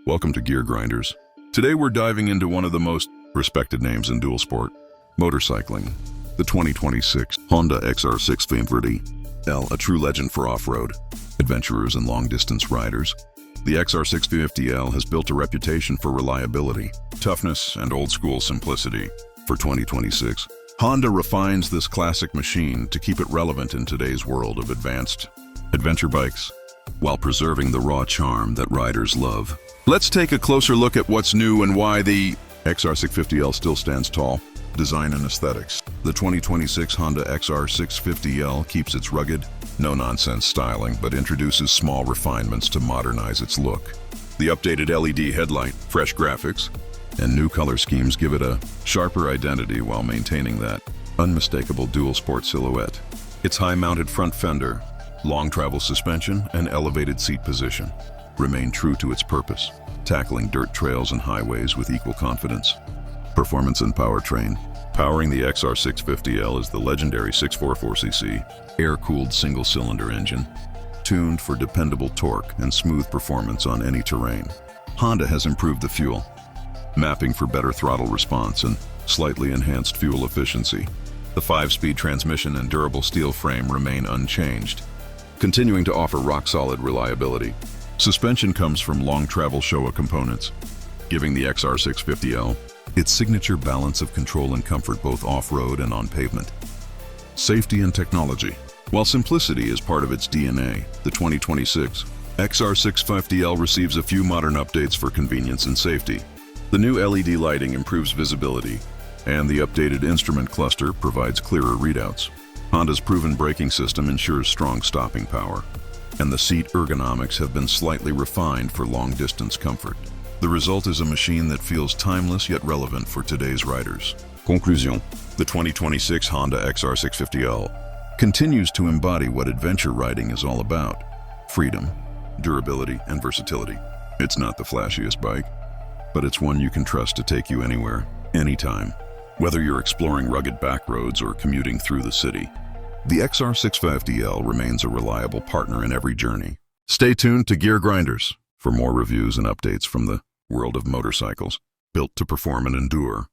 Welcome to Gear Grinders. Today we're diving into one of the most respected names in dual sport, motorcycling. The 2026 Honda XR650L, a true legend for off-road adventurers and long-distance riders. The XR650L has built a reputation for reliability, toughness, and old-school simplicity. For 2026, Honda refines this classic machine to keep it relevant in today's world of advanced adventure bikes, while preserving the raw charm that riders love. Let's take a closer look at what's new and why the XR650L still stands tall. Design and aesthetics. The 2026 Honda XR650L keeps its rugged, no-nonsense styling, but introduces small refinements to modernize its look. The updated LED headlight, fresh graphics, and new color schemes give it a sharper identity while maintaining that unmistakable dual sport silhouette. Its high-mounted front fender, long travel suspension, and elevated seat position remain true to its purpose, tackling dirt trails and highways with equal confidence. Performance and powertrain. Powering the XR650L is the legendary 644cc air-cooled single-cylinder engine, tuned for dependable torque and smooth performance on any terrain. Honda has improved the fuel, mapping for better throttle response and slightly enhanced fuel efficiency. The 5-speed transmission and durable steel frame remain unchanged, continuing to offer rock-solid reliability. Suspension comes from long-travel Showa components, giving the XR650L its signature balance of control and comfort both off-road and on pavement. Safety and technology. While simplicity is part of its DNA, the 2026 XR650L receives a few modern updates for convenience and safety. The new LED lighting improves visibility, and the updated instrument cluster provides clearer readouts. Honda's proven braking system ensures strong stopping power, and the seat ergonomics have been slightly refined for long-distance comfort. The result is a machine that feels timeless yet relevant for today's riders. Conclusion. The 2026 Honda XR650L continues to embody what adventure riding is all about: freedom, durability, and versatility. It's not the flashiest bike, but it's one you can trust to take you anywhere, anytime. Whether you're exploring rugged back roads or commuting through the city, the XR650L remains a reliable partner in every journey. Stay tuned to Gear Grinders for more reviews and updates from the world of motorcycles, built to perform and endure.